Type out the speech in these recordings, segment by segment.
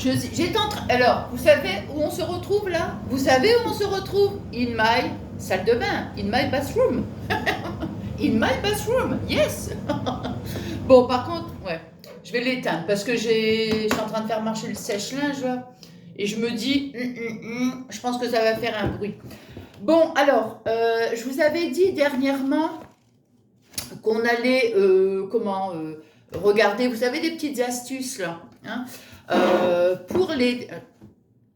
J'étais en train... Alors, vous savez où on se retrouve là? Vous savez où on se retrouve? In my salle de bain, in my bathroom. In my bathroom, yes. Bon, par contre, ouais, je vais l'éteindre parce que je suis en train de faire marcher le sèche-linge là, et je me dis, je pense que ça va faire un bruit. Bon, alors, je vous avais dit dernièrement qu'on allait, regarder, vous savez, des petites astuces là, hein, pour les...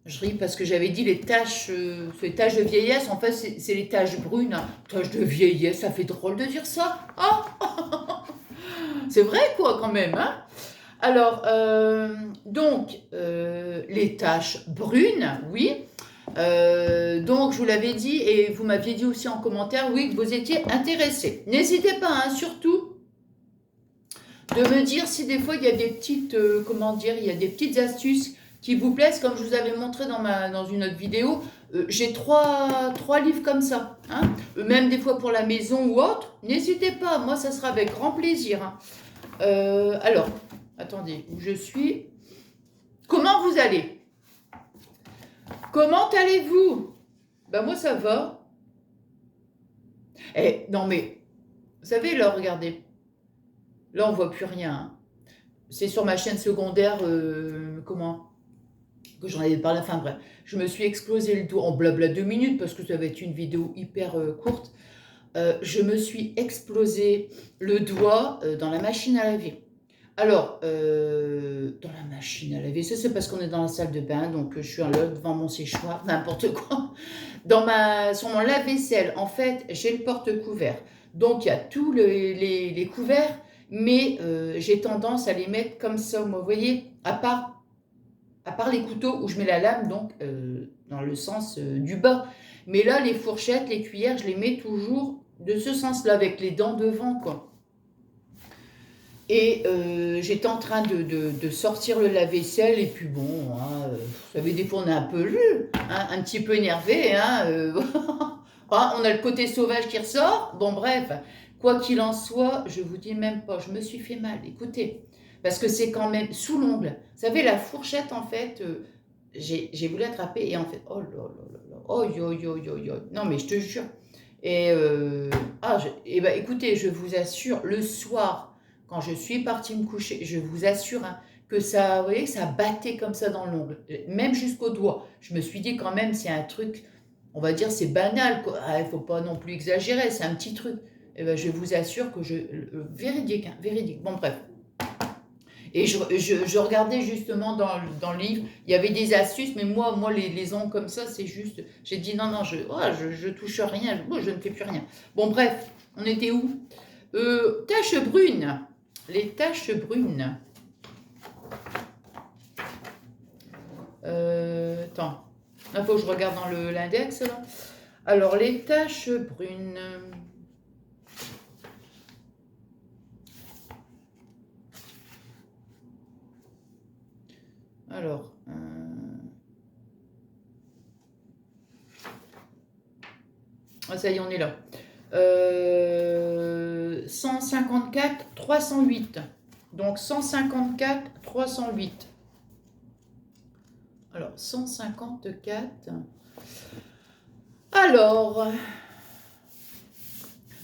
Je ris parce que j'avais dit les taches de vieillesse, en fait, c'est les taches brunes. Hein. Taches de vieillesse, ça fait drôle de dire ça. Oh c'est vrai, quoi, quand même. Hein. Alors, les taches brunes, oui. Donc, je vous l'avais dit, et vous m'aviez dit aussi en commentaire, oui, que vous étiez intéressés. N'hésitez pas, hein, surtout, de me dire si des fois, il y a des petites, il y a des petites astuces qui vous plaisent, comme je vous avais montré dans une autre vidéo. J'ai trois livres comme ça, hein. Même des fois pour la maison ou autre. N'hésitez pas, moi ça sera avec grand plaisir. Hein. Alors, attendez, où je suis? Comment vous allez? Comment allez-vous? Ben moi ça va. Eh, non mais, vous savez là, regardez. Là on voit plus rien. Hein. C'est sur ma chaîne secondaire, que j'en avais parlé, enfin bref, je me suis explosé le doigt en blabla 2 minutes parce que ça va être une vidéo hyper courte. Je me suis explosé le doigt dans la machine à laver. Alors, dans la machine à laver, ça c'est parce qu'on est dans la salle de bain, donc je suis là devant mon séchoir, n'importe quoi. Sur mon lave-vaisselle, en fait, j'ai le porte-couvert. Donc il y a tous les couverts, mais j'ai tendance à les mettre comme ça, moi, vous voyez, à part les couteaux où je mets la lame, donc dans le sens du bas. Mais là, les fourchettes, les cuillères, je les mets toujours de ce sens-là, avec les dents devant, quoi. Et j'étais en train de sortir le lave-vaisselle, et puis bon, hein, vous savez, des fois on est un peu hein, un petit peu énervé, hein, on a le côté sauvage qui ressort, bon bref, quoi qu'il en soit, je vous dis même pas, je me suis fait mal, écoutez, parce que c'est quand même sous l'ongle, vous savez, la fourchette en fait, j'ai voulu attraper, et en fait, oh là là là là, oh yo yo yo yo, non mais je te jure, et ben écoutez, je vous assure, le soir, quand je suis partie me coucher, je vous assure hein, que ça, vous voyez, ça battait comme ça dans l'ongle, même jusqu'au doigt. Je me suis dit quand même, c'est un truc, on va dire, c'est banal, quoi. Ah, il faut pas non plus exagérer, c'est un petit truc. Et ben, je vous assure que véridique, hein, véridique. Bon, bref. Et je regardais justement dans le livre, il y avait des astuces, mais moi les ongles comme ça, c'est juste, j'ai dit non, je touche rien, moi, je ne fais plus rien. Bon, bref, on était où? Taches brunes. Les taches brunes. Attends, il faut que je regarde dans l'index. Alors, les taches brunes. Alors, ça y est, on est là. 154, 308. Donc, 154, 308. Alors, 154. Alors,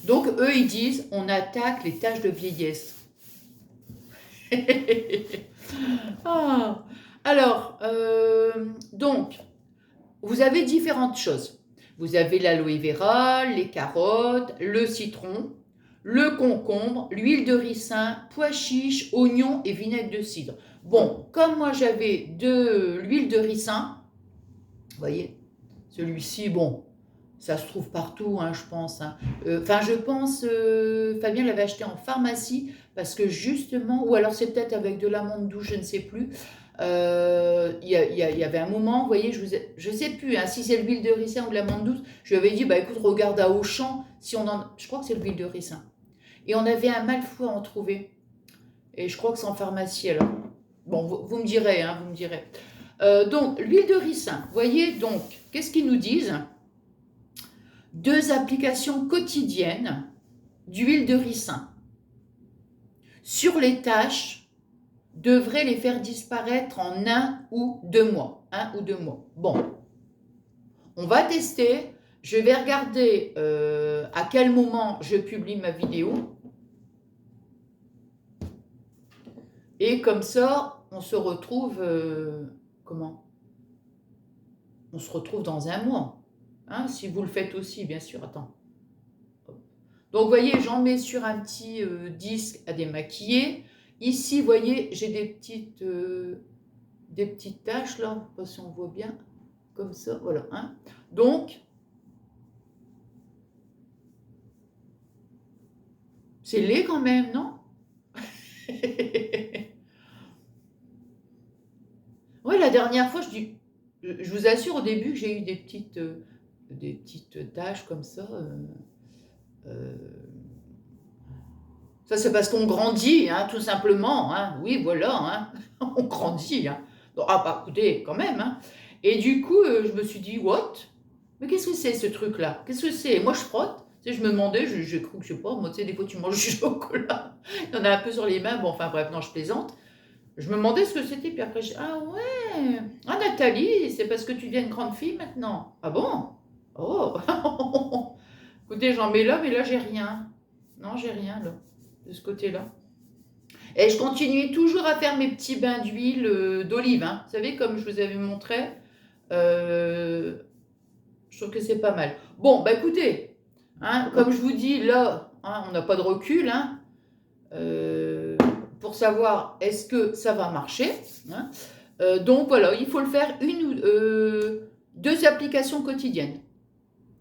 donc, eux, ils disent, on attaque les taches de vieillesse. Ah. Alors, donc, vous avez différentes choses. Vous avez l'aloe vera, les carottes, le citron, le concombre, l'huile de ricin, pois chiches, oignons et vinaigre de cidre. Bon, comme moi j'avais de l'huile de ricin, vous voyez, celui-ci, bon, ça se trouve partout, hein, je pense. Hein. Enfin, je pense, Fabien l'avait acheté en pharmacie, parce que justement, ou alors c'est peut-être avec de l'amande douce, je ne sais plus. Il y avait un moment, vous voyez, je ne sais plus hein, si c'est l'huile de ricin ou de l'amande douce, je lui avais dit, bah écoute, regarde à Auchan, si on en... Je crois que c'est l'huile de ricin. Et on avait un mal fou à en trouver. Et je crois que c'est en pharmacie, alors. Bon, vous me direz, hein, vous me direz. Donc, l'huile de ricin, vous voyez, donc, qu'est-ce qu'ils nous disent? 2 applications quotidiennes d'huile de ricin sur les taches devrait les faire disparaître en 1 ou 2 mois. 1 ou 2 mois. Bon, on va tester. Je vais regarder à quel moment je publie ma vidéo. Et comme ça, on se retrouve... comment? On se retrouve dans 1 mois. Hein, si vous le faites aussi, bien sûr. Attends. Donc, vous voyez, j'en mets sur un petit disque à démaquiller. Ici, vous voyez, j'ai des petites taches, là. Je ne sais pas si on voit bien. Comme ça, voilà. Hein. Donc, c'est laid quand même, non? Ouais, la dernière fois, je vous assure, au début, j'ai eu des petites taches comme ça. Ça, c'est parce qu'on grandit, hein, tout simplement. Hein. Oui, voilà, hein. On grandit. Hein. Donc, ah, bah, écoutez, quand même. Hein. Et du coup, je me suis dit, what? Mais qu'est-ce que c'est, ce truc-là? Qu'est-ce que c'est? Moi, je frotte. Tu sais, je me demandais, j'ai cru que, je sais pas, moi, tu sais, des fois, tu manges du chocolat. Il y en a un peu sur les mains. Bon, enfin, bref, non, je plaisante. Je me demandais ce que c'était, puis après, ah ouais, ah Nathalie, c'est parce que tu deviens une grande fille maintenant. Ah bon? Oh, écoutez, j'en mets là, mais là, j'ai rien. Non, j'ai rien, là, de ce côté-là. Et je continue toujours à faire mes petits bains d'huile d'olive, hein. Vous savez, comme je vous avais montré, je trouve que c'est pas mal. Bon, bah écoutez, hein, comme je vous dis, là, hein, on n'a pas de recul, hein. Pour savoir est-ce que ça va marcher. Hein. Donc voilà, il faut le faire 1 ou 2 applications quotidiennes.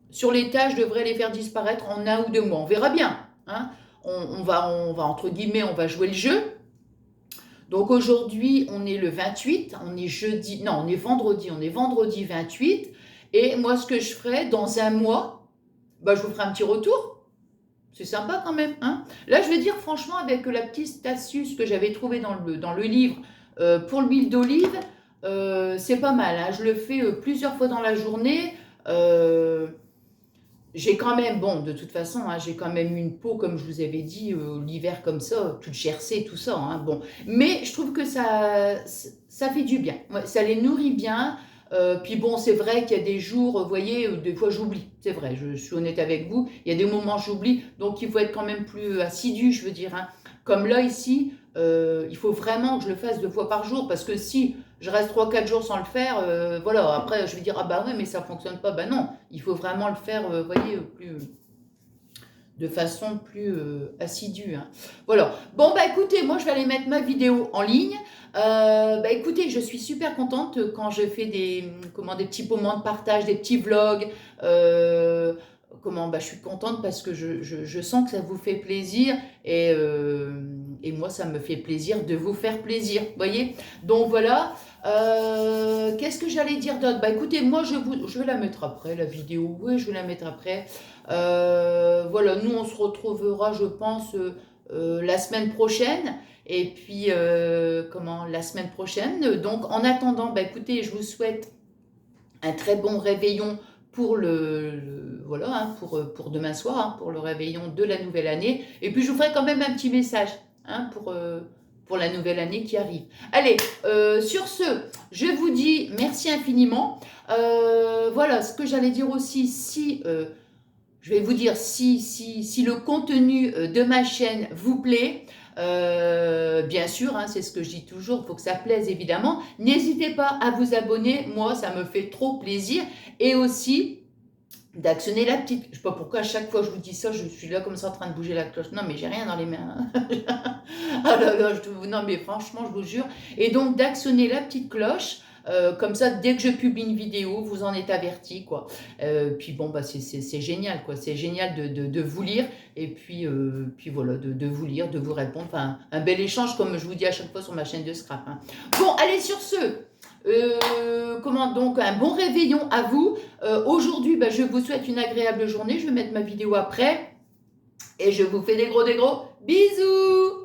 Sur les tâches, je devrais les faire disparaître en 1 ou 2 mois. On verra bien. Hein. On va, entre guillemets, on va jouer le jeu. Donc aujourd'hui, on est le 28, on est jeudi, non, on est vendredi 28. Et moi, ce que je ferai dans 1 mois, bah, je vous ferai un petit retour. C'est sympa quand même. Hein. Là, je vais dire franchement, avec la petite astuce que j'avais trouvée dans le livre pour l'huile d'olive, c'est pas mal. Hein. Je le fais plusieurs fois dans la journée. J'ai quand même, bon, de toute façon, hein, j'ai quand même une peau, comme je vous avais dit, l'hiver comme ça, toute gercée, tout ça. Hein, bon. Mais je trouve que ça fait du bien. Ouais, ça les nourrit bien. Puis bon, c'est vrai qu'il y a des jours, vous voyez, des fois j'oublie, c'est vrai, je suis honnête avec vous, il y a des moments j'oublie, donc il faut être quand même plus assidu, je veux dire. Hein. Comme là, ici, il faut vraiment que je le fasse 2 fois par jour, parce que si je reste 3-4 jours sans le faire, voilà, après je vais dire, ah bah ouais, mais ça ne fonctionne pas, bah non, il faut vraiment le faire, vous voyez, de façon plus assidue. Hein. Voilà. Bon, bah écoutez, moi je vais aller mettre ma vidéo en ligne. Bah écoutez, je suis super contente quand je fais des petits moments de partage, des petits vlogs. Bah, je suis contente parce que je sens que ça vous fait plaisir et moi ça me fait plaisir de vous faire plaisir, vous voyez. Donc voilà. Qu'est-ce que j'allais dire d'autre? Bah écoutez, moi je vais la mettre après la vidéo. Oui, je vais la mettre après. Voilà, nous on se retrouvera, je pense, la semaine prochaine. Et puis, la semaine prochaine. Donc, en attendant, bah, écoutez, je vous souhaite un très bon réveillon pour voilà, hein, pour demain soir, hein, pour le réveillon de la nouvelle année. Et puis, je vous ferai quand même un petit message hein, pour la nouvelle année qui arrive. Allez, sur ce, je vous dis merci infiniment. Voilà, ce que j'allais dire aussi, je vais vous dire si le contenu de ma chaîne vous plaît, bien sûr, hein, c'est ce que je dis toujours, il faut que ça plaise évidemment. N'hésitez pas à vous abonner, moi ça me fait trop plaisir. Et aussi d'actionner la petite, je sais pas pourquoi à chaque fois je vous dis ça, je suis là comme ça en train de bouger la cloche. Non mais j'ai rien dans les mains. Ah là là, non mais franchement je vous jure. Et donc d'actionner la petite cloche. Comme ça, dès que je publie une vidéo, vous en êtes avertis, quoi. Puis bon, bah c'est génial, quoi. C'est génial de vous lire et puis voilà, de vous lire, de vous répondre. Enfin, un bel échange, comme je vous dis à chaque fois sur ma chaîne de Scrap. Hein. Bon, allez, sur ce, donc un bon réveillon à vous. Aujourd'hui, bah, je vous souhaite une agréable journée. Je vais mettre ma vidéo après et je vous fais des gros bisous.